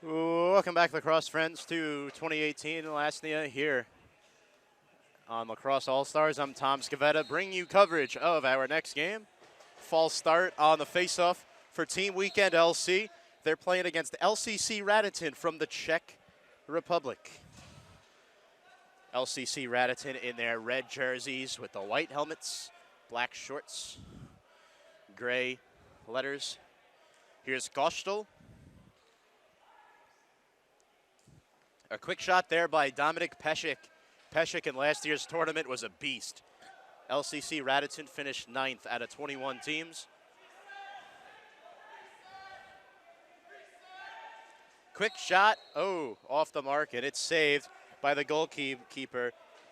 Welcome back, Lacrosse friends, to 2018 Lasnia here on Lacrosse All-Stars. I'm Tom Scavetta, bringing you coverage of our next game. False start on the face-off for Team Weekend LC. They're playing against LCC Radotin from the Czech Republic. LCC Radotin in their red jerseys with the white helmets, black shorts, gray letters. Here's Kostel. A quick shot there by Dominik Peshik. Peshik in last year's tournament was a beast. LCC Radotin finished 9th out of 21 teams. Quick shot, off the mark, and it's saved by the goalkeeper,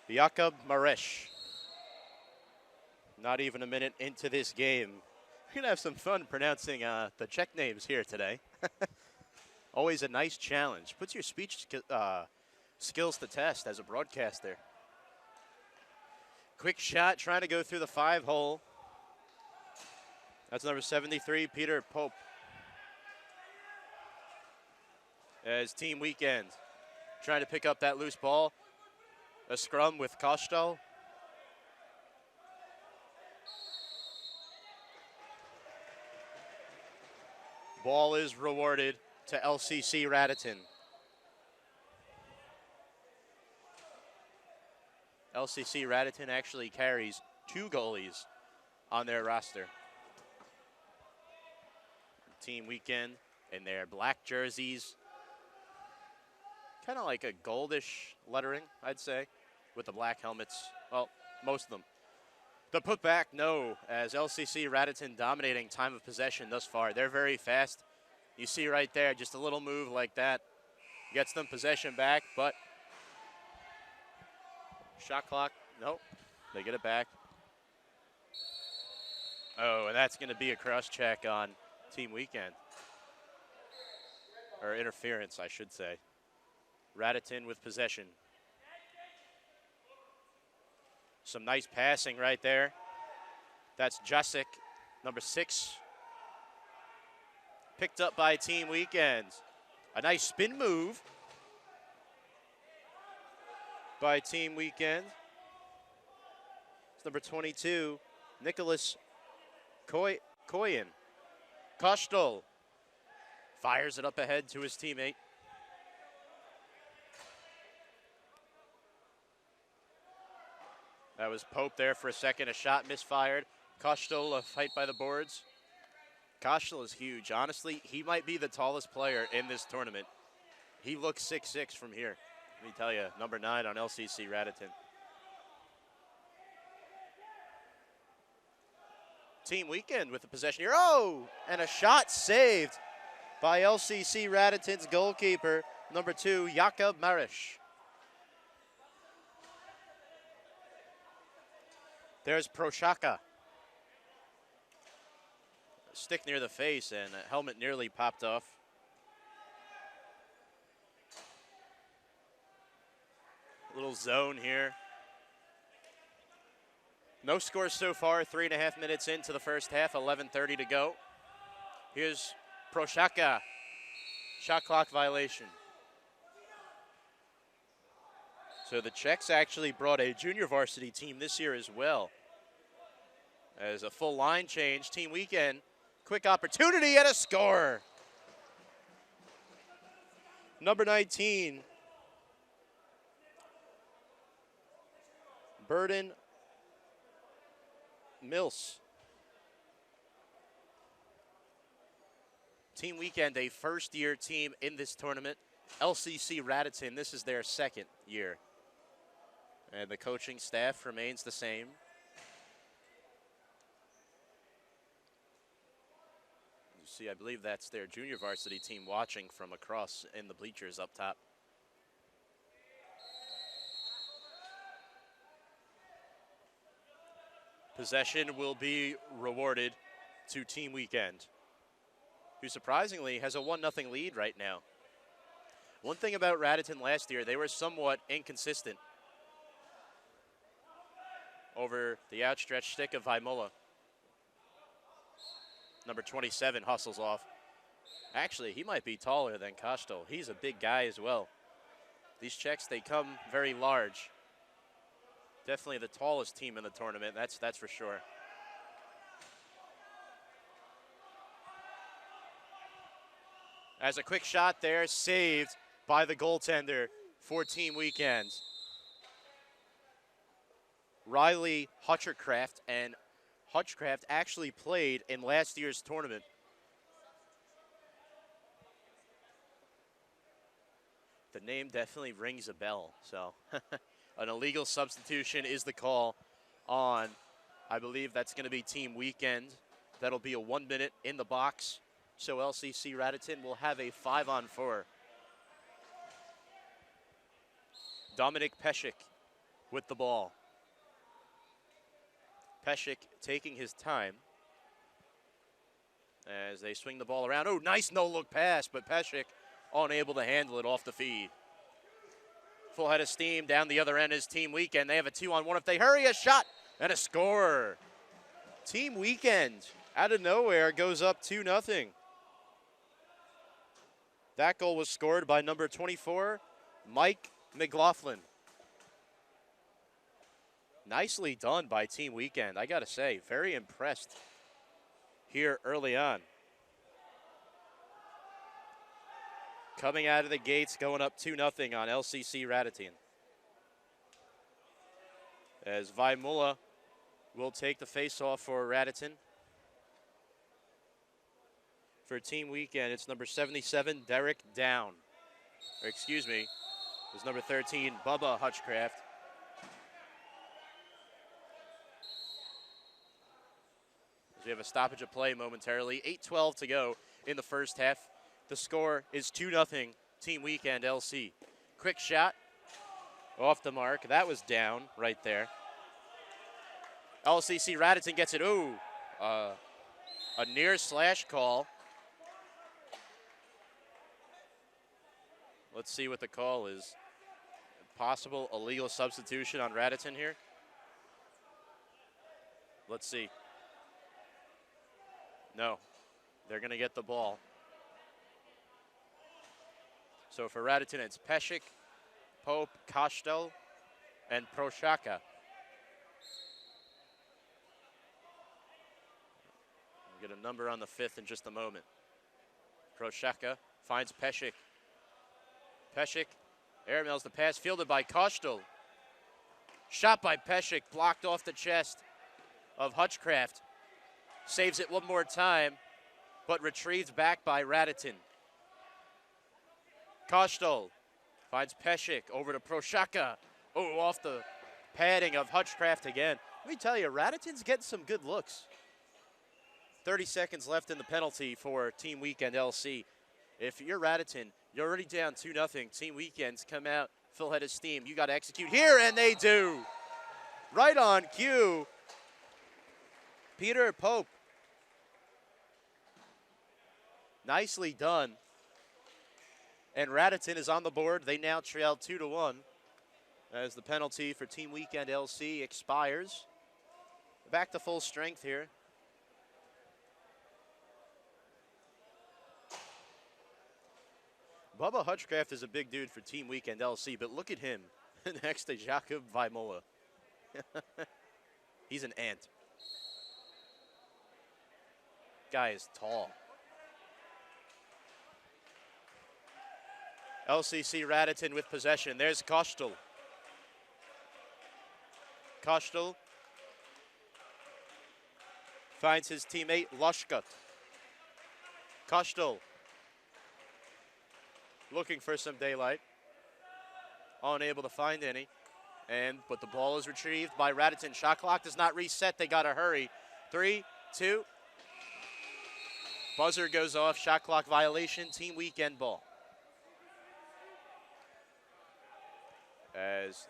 Jakub Maresh. Not even a minute into this game. We're going to have some fun pronouncing the Czech names here today. Always a nice challenge. Puts your speech skills to test as a broadcaster. Quick shot, trying to go through the 5-hole. That's number 73, Peter Pope. As Team Weekend trying to pick up that loose ball. A scrum with Kostel. Ball is rewarded to LCC Radotin. LCC Radotin actually carries 2 goalies on their roster. Team Weekend in their black jerseys. Kind of like a goldish lettering, I'd say, with the black helmets. Well, most of them. The putback, no, as LCC Radotin dominating time of possession thus far. They're very fast. You see right there, just a little move like that gets them possession back, but shot clock, nope, they get it back. Oh, and that's going to be a cross check on Team Weekend. Or interference, I should say. Radotin with possession. Some nice passing right there. That's Jasic, number 6. Picked up by Team Weekend. A nice spin move by Team Weekend. It's number 22, Nicholas Koyen. Kostel fires it up ahead to his teammate. That was Pope there for a second. A shot misfired. Kostel, a fight by the boards. Kostel is huge. Honestly, he might be the tallest player in this tournament. He looks 6'6" from here. Let me tell you, number 9 on LCC Radotin. Team Weekend with the possession here. Oh, and a shot saved by LCC Radotin's goalkeeper, number 2, Jakub Maresh. There's Prochaka. Stick near the face, and a helmet nearly popped off. Little zone here. No score so far, 3.5 minutes into the first half, 11:30 to go. Here's Prochaka. Shot clock violation. So the Czechs actually brought a junior varsity team this year as well. As a full line change, Team Weekend, quick opportunity and a score. Number 19, Burden Mills. Team Weekend, a first-year team in this tournament. LCC Radotin, this is their second year. And the coaching staff remains the same. You see, I believe that's their junior varsity team watching from across in the bleachers up top. Possession will be rewarded to Team Weekend, who surprisingly has a 1-0 lead right now. One thing about Radotin last year, they were somewhat inconsistent over the outstretched stick of Vaimola. Number 27 hustles off. Actually, he might be taller than Kostel. He's a big guy as well. These Czechs, they come very large. Definitely the tallest team in the tournament, that's for sure. As a quick shot there, saved by the goaltender for Team Weekends. Riley Hutchercraft, and Hutchcraft actually played in last year's tournament. The name definitely rings a bell, so an illegal substitution is the call on, I believe that's going to be Team Weekend. That'll be a 1 minute in the box, so LCC Radotin will have a 5-on-4. Dominic Peshik with the ball. Peshik taking his time as they swing the ball around. Oh, nice no-look pass, but Peshik unable to handle it off the feed. Full head of steam down the other end is Team Weekend. They have a 2-on-1 if they hurry. A shot and a score. Team Weekend out of nowhere goes up 2-0. That goal was scored by number 24, Mike McLaughlin. Nicely done by Team Weekend, I gotta say. Very impressed here early on. Coming out of the gates, going up 2-0 on LCC Radotin. As Vaimula will take the face-off for Radotin. For Team Weekend, it's number 77, Derek Down. Or excuse me, it's number 13, Bubba Hutchcraft. We have a stoppage of play momentarily. 8:12 to go in the first half. The score is 2-0 Team Weekend LC. Quick shot off the mark. That was down right there. LCC Radotin gets it. Ooh, a near slash call. Let's see what the call is. Possible illegal substitution on Radotin here. Let's see. No, they're going to get the ball. So for Radotin, it's Peshik, Pope, Kostel, and Proshaka. We'll get a number on the 5th in just a moment. Proshaka finds Peshik. Peshik airmails the pass, fielded by Kostel. Shot by Peshik, blocked off the chest of Hutchcraft. Saves it one more time, but retrieved back by Radotin. Kostel finds Peshik over to Proshaka. Oh, off the padding of Hutchcraft again. Let me tell you, Radotin's getting some good looks. 30 seconds left in the penalty for Team Weekend LC. If you're Radotin, you're already down 2-0. Team Weekends come out full head of steam. You got to execute here, and they do. Right on cue. Peter Pope. Nicely done. And Radotin is on the board. They now trail 2-1 as the penalty for Team Weekend LC expires. Back to full strength here. Bubba Hutchcraft is a big dude for Team Weekend LC, but look at him next to Jakub Vaimola. He's an ant. Guy is tall. LCC Radotin with possession. There's Kostel. Kostel finds his teammate Lushka. Kostel looking for some daylight. Unable to find any. But the ball is retrieved by Radotin. Shot clock does not reset. They got to hurry. 3, 2. Buzzer goes off. Shot clock violation. Team Weekend ball. As,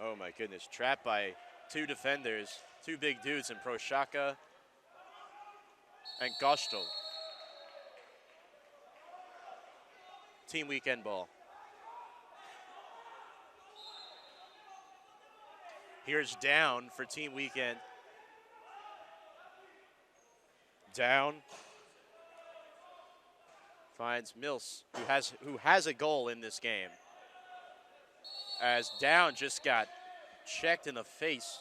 oh my goodness, trapped by two defenders, two big dudes in Proshaka and Kostel. Team Weekend ball. Here's Down for Team Weekend. Down Finds Mills, who has a goal in this game. As Down just got checked in the face.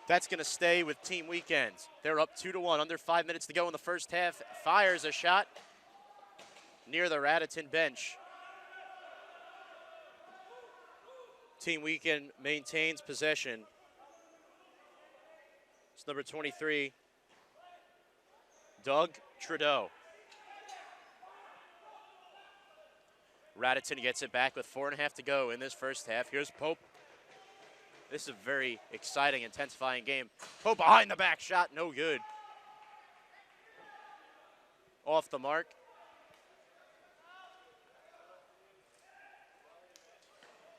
That's going to stay with Team Weekends. They're up 2-1, under 5 minutes to go in the first half. Fires a shot near the Radotin bench. Team Weekend maintains possession. It's number 23, Doug Trudeau. Radotin gets it back with 4.5 to go in this first half. Here's Pope. This is a very exciting, intensifying game. Pope behind the back shot, no good. Off the mark.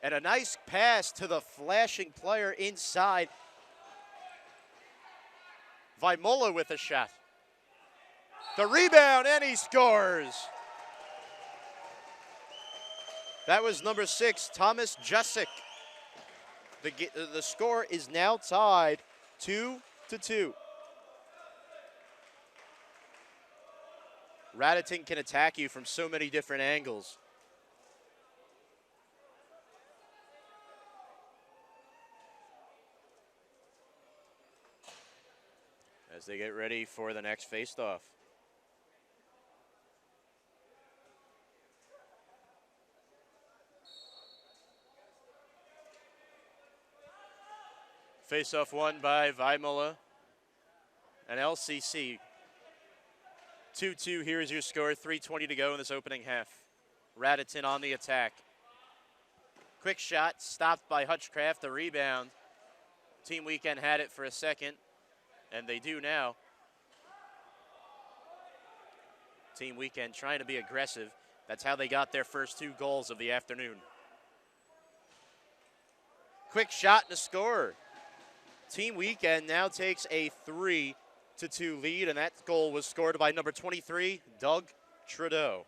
And a nice pass to the flashing player inside. Vaimola with a shot. The rebound, and he scores. That was number 6, Thomas Jusic. The score is now tied 2-2. Radotin can attack you from so many different angles. As they get ready for the next faceoff. Faceoff won by Vaimola and LCC. 2-2, here's your score, 3:20 to go in this opening half. Radotin on the attack. Quick shot, stopped by Hutchcraft, the rebound. Team Weekend had it for a second, and they do now. Team Weekend trying to be aggressive. That's how they got their first 2 goals of the afternoon. Quick shot and a score. Team Weekend now takes a 3-2 lead, and that goal was scored by number 23, Doug Trudeau.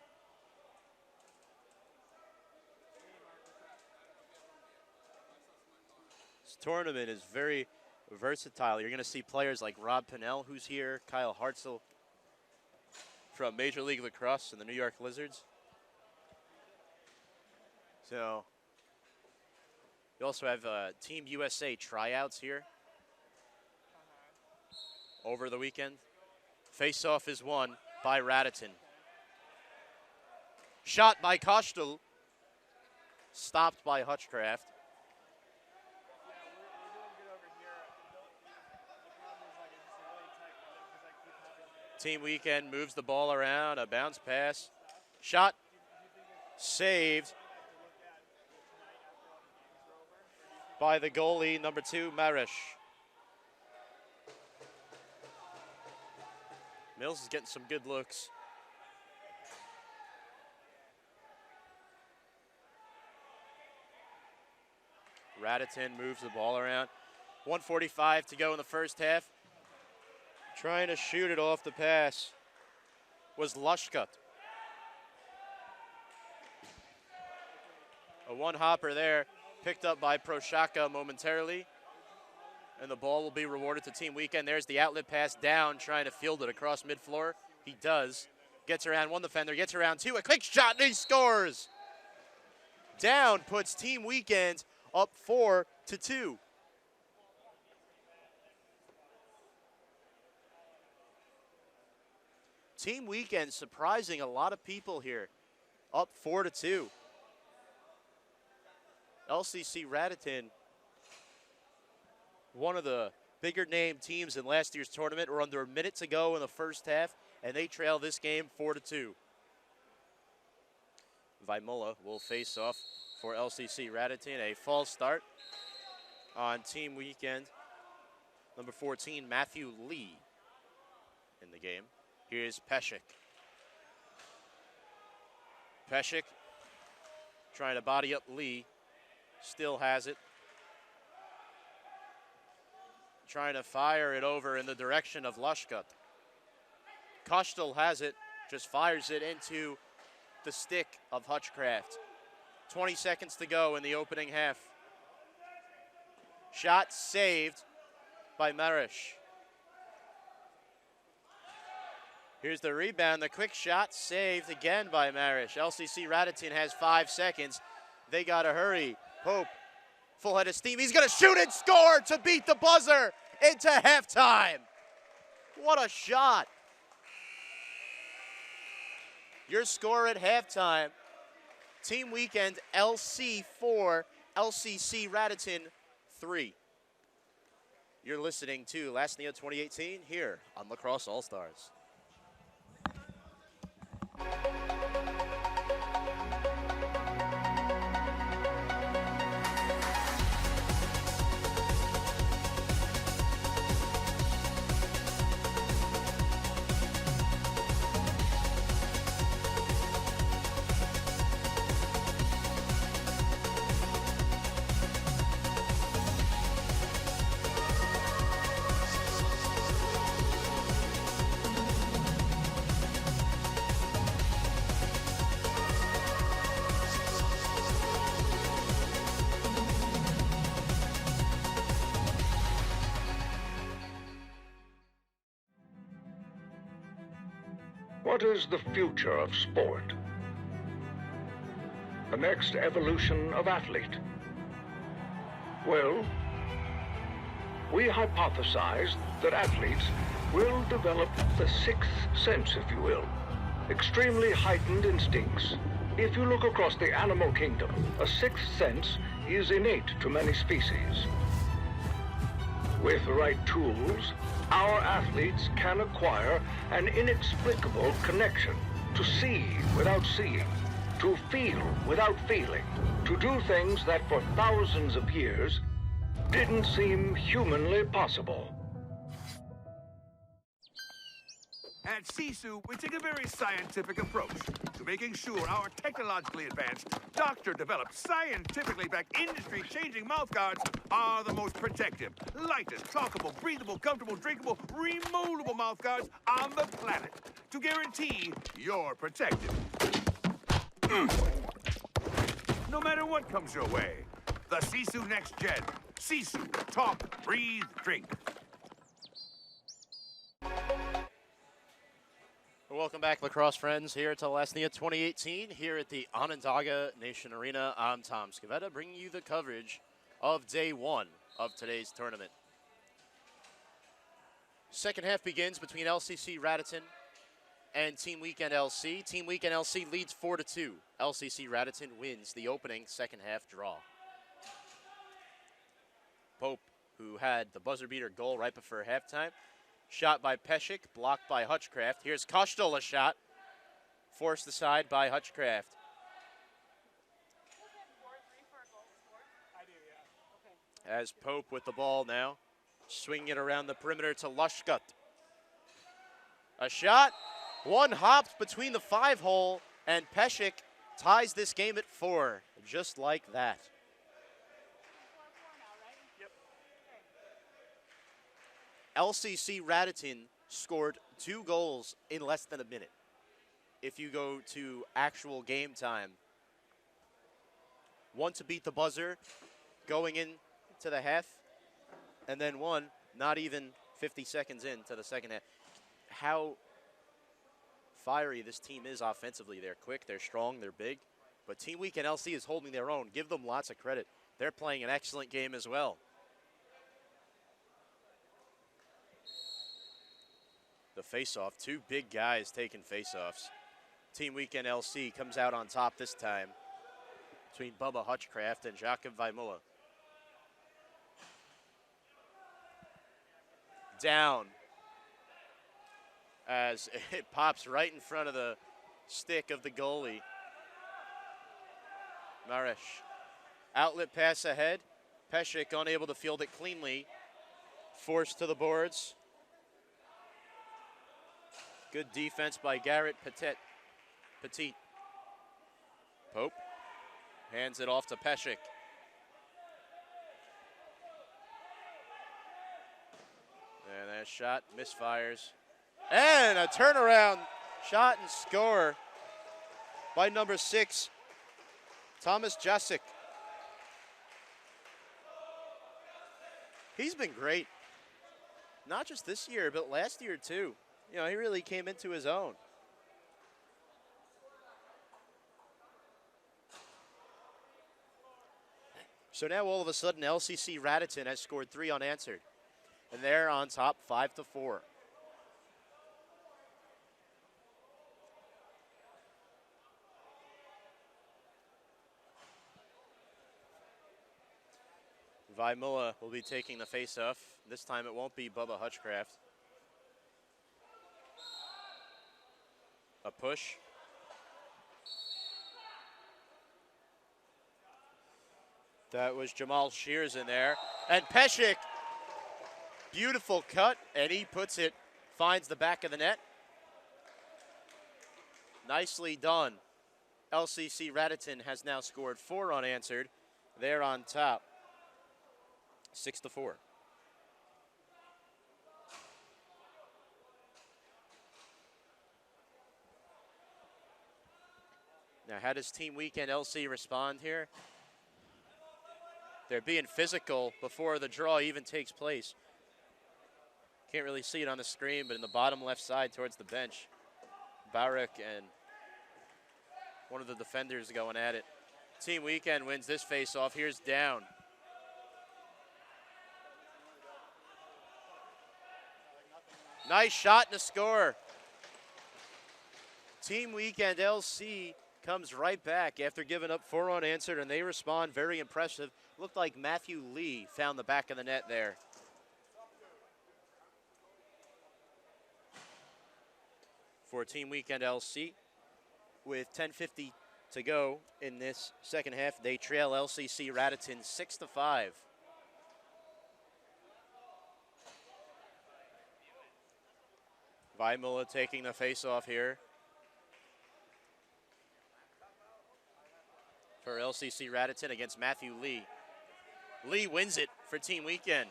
This tournament is very versatile. You're going to see players like Rob Pinnell, who's here, Kyle Hartzell from Major League Lacrosse and the New York Lizards. So you also have Team USA tryouts here over the weekend. Face-off is won by Radotin. Shot by Kostel, stopped by Hutchcraft. Team Weekend moves the ball around, a bounce pass. Shot, saved by the goalie, number 2, Marish. Mills is getting some good looks. Radotin moves the ball around. 1:45 to go in the first half. Trying to shoot it off the pass was Lushka. A one-hopper there, picked up by Proshaka momentarily. And the ball will be rewarded to Team Weekend. There's the outlet pass down, trying to field it across mid-floor. He does. Gets around one defender, gets around 2. A quick shot, and he scores. Down puts Team Weekend up 4-2. Team Weekend surprising a lot of people here. Up 4-2. LCC Radotin, one of the bigger name teams in last year's tournament. We're under a minute to go in the first half, and they trail this game 4-2. Vaimola will face off for LCC Radotin. A false start on Team Weekend. Number 14, Matthew Lee in the game. Here's Peshik. Peshik trying to body up Lee. Still has it. Trying to fire it over in the direction of Lushka. Kostel has it, just fires it into the stick of Hutchcraft. 20 seconds to go in the opening half. Shot saved by Marish. Here's the rebound, the quick shot saved again by Marish. LCC Radotin has 5 seconds. They gotta hurry. Pope, full head of steam. He's gonna shoot and score to beat the buzzer into halftime. What a shot. Your score at halftime, Team Weekend LC 4, LCC Radotin 3. You're listening to Last Neo 2018 here on Lacrosse All-Stars. What is the future of sport? The next evolution of athlete? Well, we hypothesize that athletes will develop the sixth sense, if you will, extremely heightened instincts. If you look across the animal kingdom, a sixth sense is innate to many species. With the right tools, our athletes can acquire an inexplicable connection to see without seeing, to feel without feeling, to do things that for thousands of years didn't seem humanly possible. At SISU, we take a very scientific approach to making sure our technologically advanced, doctor-developed, scientifically backed, industry-changing mouthguards are the most protective, lightest, talkable, breathable, comfortable, drinkable, remoldable mouthguards on the planet to guarantee you're protected. No matter what comes your way, the SISU Next Gen. SISU, talk, breathe, drink. Welcome back, lacrosse friends, here to Lesnia 2018, here at the Onondaga Nation Arena. I'm Tom Scavetta, bringing you the coverage of day one of today's tournament. Second half begins between LCC Radotin and Team Weekend LC. Team Weekend LC leads 4-2. LCC Radotin wins the opening second half draw. Pope, who had the buzzer beater goal right before halftime, shot by Peshik, blocked by Hutchcraft. Here's Kostel, a shot, forced aside by Hutchcraft. As Pope with the ball now, swinging it around the perimeter to Lushkut. A shot, one hopped between the 5-hole, and Peshik ties this game at 4, just like that. LCC Radotin scored 2 goals in less than a minute. If you go to actual game time, one to beat the buzzer going into the half, and then one not even 50 seconds into the second half. How fiery this team is offensively. They're quick, they're strong, they're big, but Team Weekend LC is holding their own. Give them lots of credit. They're playing an excellent game as well. The face-off, 2 big guys taking face-offs. Team Weekend LC comes out on top this time between Bubba Hutchcraft and Jakob Vaimula. Down as it pops right in front of the stick of the goalie. Marish. Outlet pass ahead. Peshik unable to field it cleanly. Forced to the boards. Good defense by Garrett Petit. Pope hands it off to Peshik. And that shot misfires. And a turnaround shot and score by number 6, Thomas Jasic. He's been great. Not just this year, but last year too. you know, he really came into his own. So now all of a sudden, LCC Radotin has scored 3 unanswered. And they're on top 5-4. Vaimula will be taking the face-off. This time it won't be Bubba Hutchcraft. A push. That was Jamal Shears in there. And Peshik, beautiful cut, and he puts it, finds the back of the net. Nicely done. LCC Radotin has now scored 4 unanswered. They're on top, 6-4. Now, how does Team Weekend LC respond here? They're being physical before the draw even takes place. Can't really see it on the screen, but in the bottom left side towards the bench, Barak and one of the defenders going at it. Team Weekend wins this face-off. Here's down. Nice shot and a score. Team Weekend LC comes right back after giving up 4 unanswered, and they respond very impressive. Looked like Matthew Lee found the back of the net there. For Team Weekend LC, with 10:50 to go in this second half, they trail LCC Radotin 6-5. Vaimula taking the face-off here for LCC Radotin against Matthew Lee. Lee wins it for Team Weekend.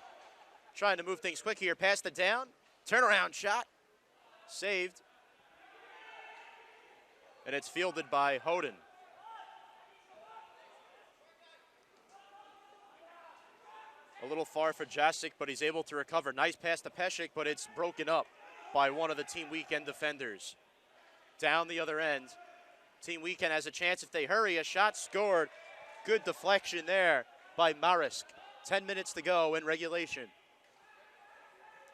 Trying to move things quick here, past the down, turnaround shot, saved. And it's fielded by Hoden. A little far for Jasic, but he's able to recover. Nice pass to Peshik, but it's broken up by one of the Team Weekend defenders. Down the other end. Team Weekend has a chance if they hurry. A shot scored. Good deflection there by Marisk. 10 minutes to go in regulation.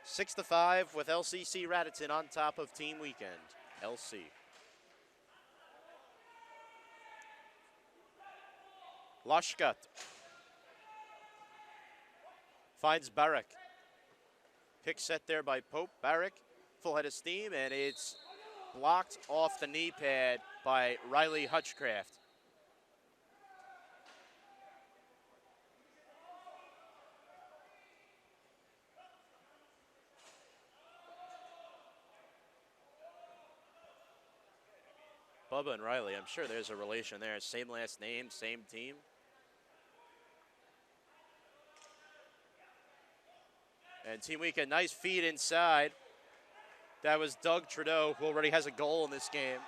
6-5 with LCC Radotin on top of Team Weekend LC. Lashkat finds Barak. Pick set there by Pope. Barak, full head of steam, and it's blocked off the knee pad by Riley Hutchcraft. Bubba and Riley, I'm sure there's a relation there. Same last name, same team. And Team Weekend, nice feed inside. That was Doug Trudeau, who already has a goal in this game.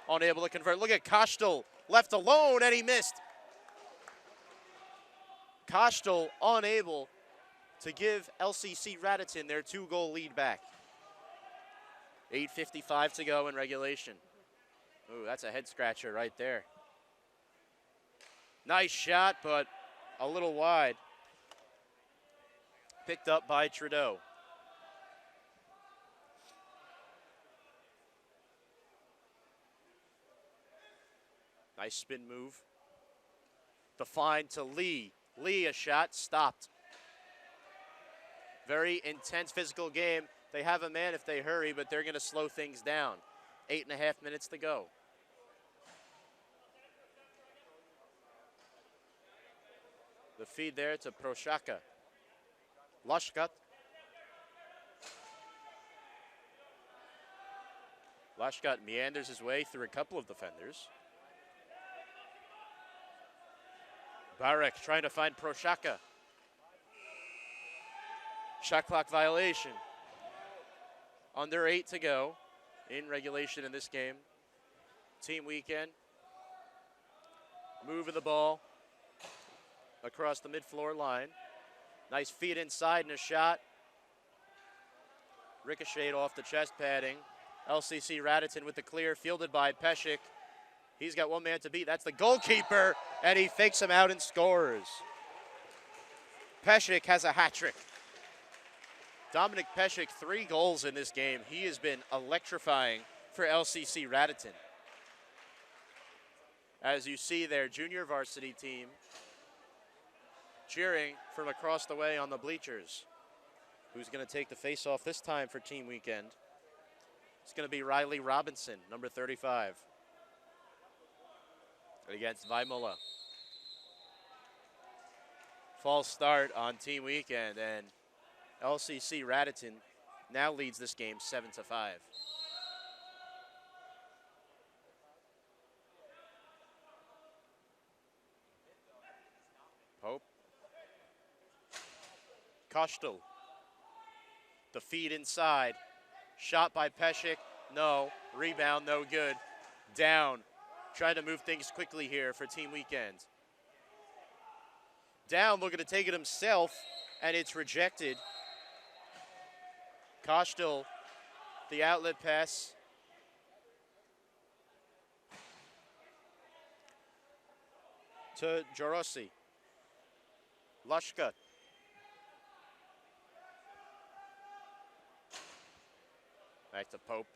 Unable to convert. Look at Koshtel, left alone, and he missed. Koshtel unable to give LCC Radotin their 2-goal lead back. 8:55 to go in regulation. Ooh, that's a head scratcher right there. Nice shot, but a little wide. Picked up by Trudeau. Nice spin move. The find to Lee. Lee, a shot, stopped. Very intense physical game. They have a man if they hurry, but they're going to slow things down. 8.5 minutes to go. The feed there to Proshaka. Lashkat. Lashkat meanders his way through a couple of defenders. Barak trying to find Proshaka. Shot clock violation. Under 8 to go in regulation in this game. Team Weekend. Move of the ball across the mid-floor line. Nice feed inside and a shot. Ricocheted off the chest padding. LCC Radotin with the clear, fielded by Peshik. He's got one man to beat. That's the goalkeeper, and he fakes him out and scores. Peshik has a hat trick. Dominic Peshik, 3 goals in this game. He has been electrifying for LCC Radotin. As you see their junior varsity team cheering from across the way on the bleachers. Who's going to take the face-off this time for Team Weekend? It's going to be Riley Robinson, number 35. Against Vaimola. False start on Team Weekend, and LCC Radotin now leads this game 7-5. Pope. Kostel. The feed inside. Shot by Peshik. No. Rebound, no good. Down. Trying to move things quickly here for Team Weekend. Down, looking to take it himself, and it's rejected. Kostel, the outlet pass. To Jarossi. Lushka. Back to Pope.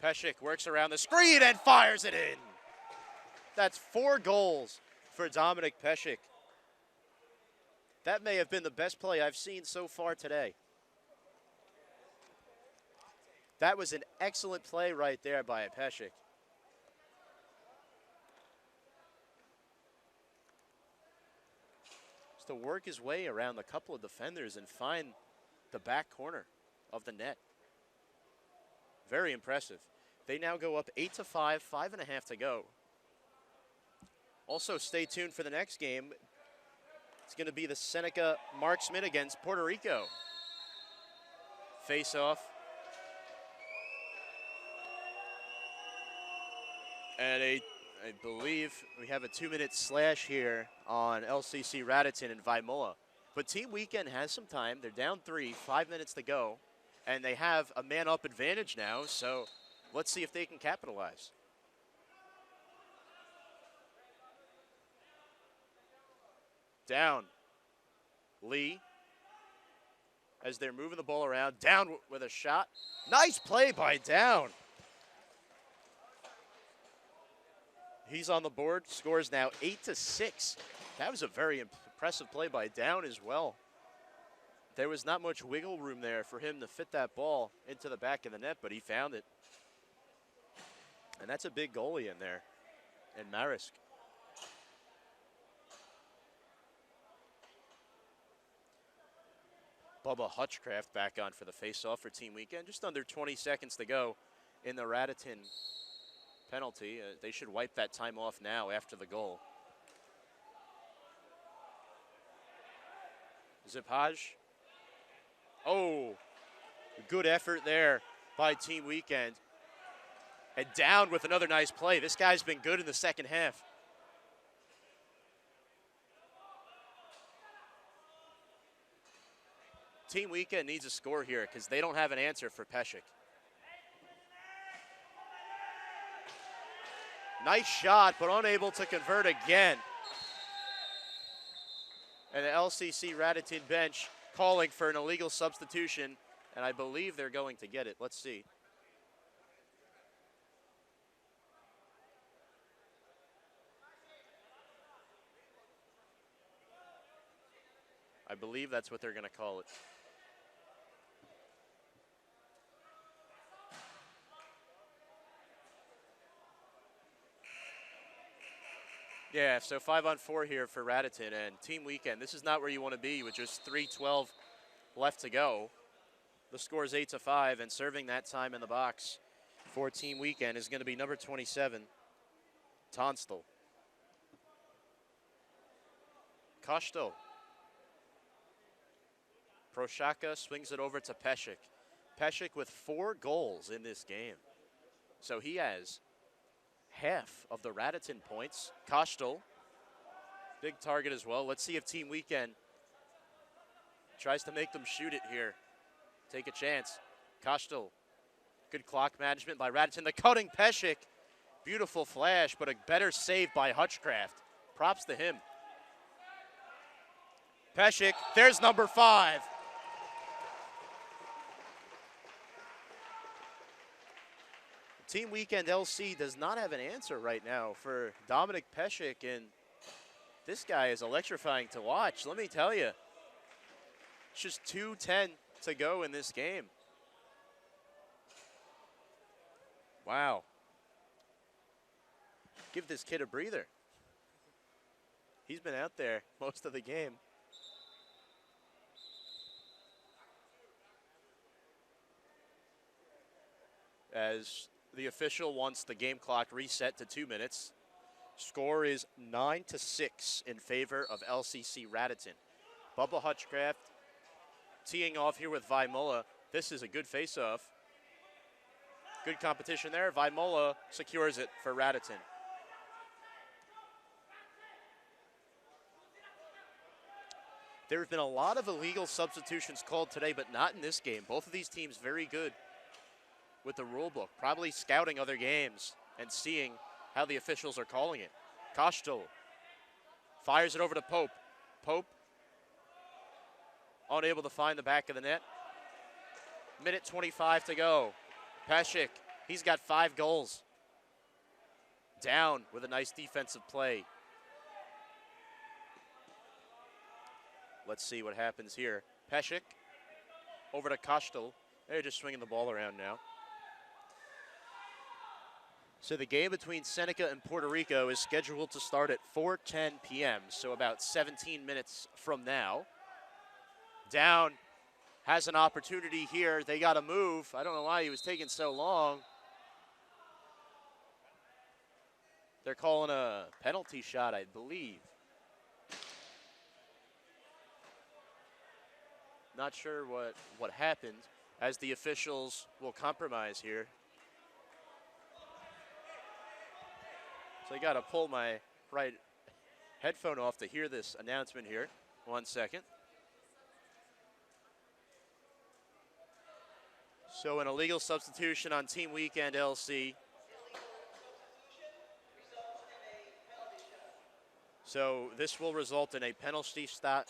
Peshik works around the screen and fires it in. That's 4 goals for Dominic Peshik. That may have been the best play I've seen so far today. That was an excellent play right there by Peshik. Just to work his way around a couple of defenders and find the back corner of the net. Very impressive. They now go up 8-5, 5.5 to go. Also, stay tuned for the next game. It's going to be the Seneca Marksmen against Puerto Rico. Face off. And I believe we have a 2-minute slash here on LCC Radotin and Vaimola. But Team Weekend has some time. They're down 3, 5 minutes to go. And they have a man-up advantage now, so let's see if they can capitalize. Down. Lee. As they're moving the ball around. Down with a shot. Nice play by Down. He's on the board. Scores now 8-6. That was a very impressive play by Down as well. There was not much wiggle room there for him to fit that ball into the back of the net, but he found it. And that's a big goalie in there, in Marisk. Bubba Hutchcraft back on for the face-off for Team Weekend. Just under 20 seconds to go in the Radotin penalty. They should wipe that time off now after the goal. Zipaj. Oh, good effort there by Team Weekend. And Down with another nice play. This guy's been good in the second half. Team Weekend needs a score here because they don't have an answer for Peshik. Nice shot, but unable to convert again. And the LCC Radotin bench calling for an illegal substitution, and I believe they're going to get it. Let's see. I believe that's what they're going to call it. Yeah, so 5-on-4 here for Radotin and Team Weekend. This is not where you want to be with just 3:12 left to go. The score is 8-5, and serving that time in the box for Team Weekend is going to be number 27, Tonstel. Kostel. Proshaka swings it over to Peshik. Peshik with 4 goals in this game. So he has half of the Radotin points. Kostel, big target as well. Let's see if Team Weekend tries to make them shoot it here. Take a chance. Kostel. Good clock management by Radotin. The cutting Peshik. Beautiful flash, but a better save by Hutchcraft. Props to him. Peshik, there's number 5. Team Weekend LC does not have an answer right now for Dominic Peshik, and this guy is electrifying to watch, let me tell you. It's just 2:10 to go in this game. Wow. Give this kid a breather. He's been out there most of the game. As the official wants the game clock reset to 2 minutes. Score is 9-6 in favor of LCC Radotin. Bubba Hutchcraft teeing off here with Vaimola. This is a good face-off. Good competition there. Vaimola secures it for Radotin. There have been a lot of illegal substitutions called today, but not in this game. Both of these teams very good with the rule book, probably scouting other games and seeing how the officials are calling it. Kostel fires it over to Pope. Pope unable to find the back of the net. Minute 25 to go. Peshik, he's got 5 goals. Down with a nice defensive play. Let's see what happens here. Peshik over to Kostel. They're just swinging the ball around now. So the game between Seneca and Puerto Rico is scheduled to start at 4:10 p.m., so about 17 minutes from now. Down has an opportunity here. They got to move. I don't know why he was taking so long. They're calling a penalty shot, I believe. Not sure what happened, as the officials will compromise here. So I got to pull my right headphone off to hear this announcement here. 1 second. So an illegal substitution on Team Weekend LC. So this will result in a penalty shot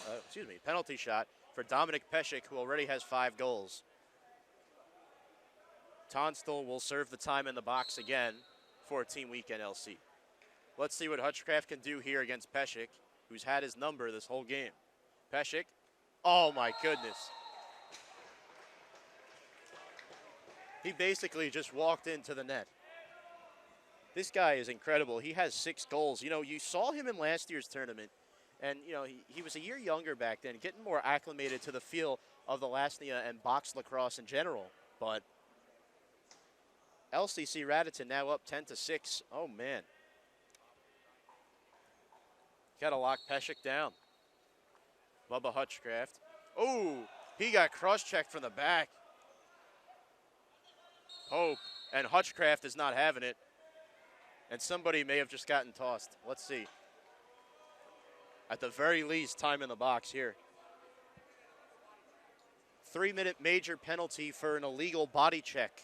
for Dominic Peshik, who already has 5 goals. Tonstel will serve the time in the box again for Team Weekend LC. Let's see what Hutchcraft can do here against Peshik, who's had his number this whole game. Peshik, oh my goodness. He basically just walked into the net. This guy is incredible. He has 6 goals. You know, you saw him in last year's tournament, and, you know, he was a year younger back then, getting more acclimated to the feel of the Lasnia and box lacrosse in general. But LCC Radotin now up 10-6. Oh, man. Got to lock Peshik down. Bubba Hutchcraft. Oh, he got cross-checked from the back. Pope, and Hutchcraft is not having it. And somebody may have just gotten tossed. Let's see. At the very least, time in the box here. 3-minute major penalty for an illegal body check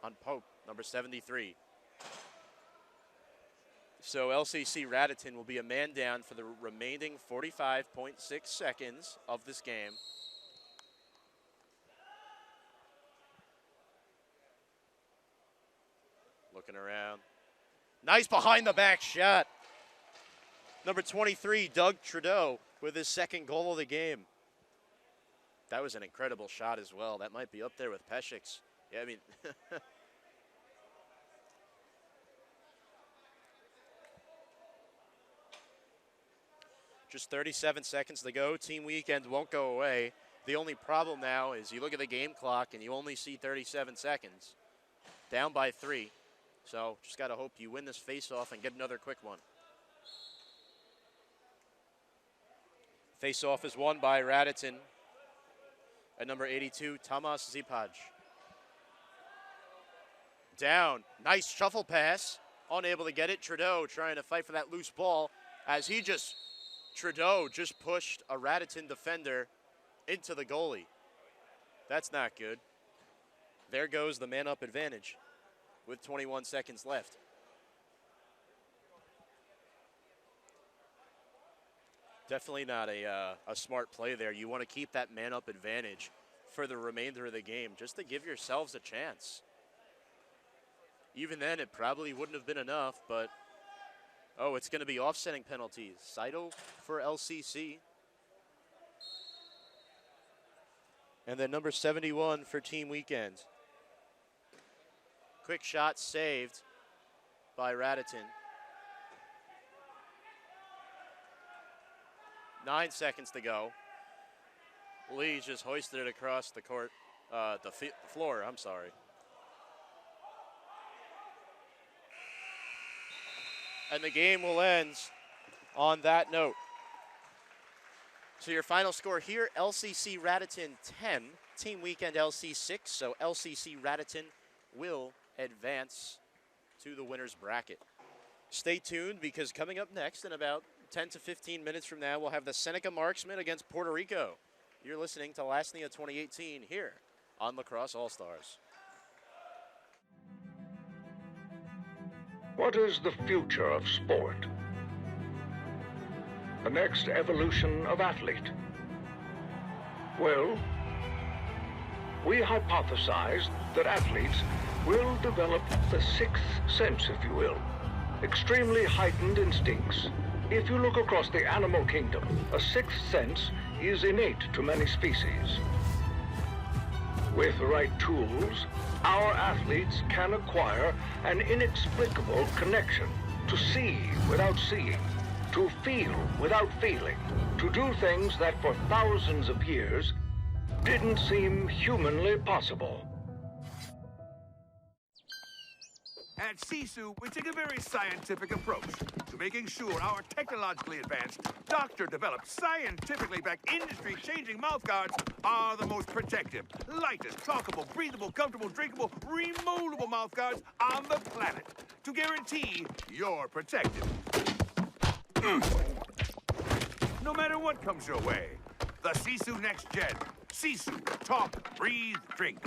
on Pope, number 73. So LCC Radotin will be a man down for the remaining 45.6 seconds of this game. Looking around. Nice behind the back shot. Number 23, Doug Trudeau, with his 2nd goal of the game. That was an incredible shot as well. That might be up there with Peshik's. Yeah, I mean. Just 37 seconds to go. Team Weekend won't go away. The only problem now is you look at the game clock and you only see 37 seconds. Down by 3. So just got to hope you win this face-off and get another quick one. Face-off is won by Radotin at number 82, Tomas Zipaj. Down. Nice shuffle pass. Unable to get it. Trudeau trying to fight for that loose ball as he just Trudeau just pushed a Radotin defender into the goalie. That's not good. There goes the man-up advantage with 21 seconds left. Definitely not a smart play there. You want to keep that man-up advantage for the remainder of the game just to give yourselves a chance. Even then, it probably wouldn't have been enough, but oh, it's going to be offsetting penalties. Saito for LCC. And then number 71 for Team Weekend. Quick shot saved by Radotin. 9 seconds to go. Lee just hoisted it across the court, the floor, I'm sorry. And the game will end on that note. So your final score here, LCC Radotin 10, Team Weekend LC 6. So LCC Radotin will advance to the winner's bracket. Stay tuned because coming up next in about 10 to 15 minutes from now, we'll have the Seneca Marksmen against Puerto Rico. You're listening to Lasnia 2018 here on Lacrosse All-Stars. What is the future of sport? The next evolution of athlete? Well, we hypothesize that athletes will develop the sixth sense, if you will, extremely heightened instincts. If you look across the animal kingdom, a sixth sense is innate to many species. With the right tools, our athletes can acquire an inexplicable connection to see without seeing, to feel without feeling, to do things that for thousands of years didn't seem humanly possible. At CSU, we take a very scientific approach to making sure our technologically advanced, doctor-developed, scientifically backed, industry-changing mouthguards are the most protective, lightest, talkable, breathable, comfortable, drinkable, remoldable mouthguards on the planet to guarantee you're protected. No matter what comes your way, the CSU Next Gen. CSU, talk, breathe, drink.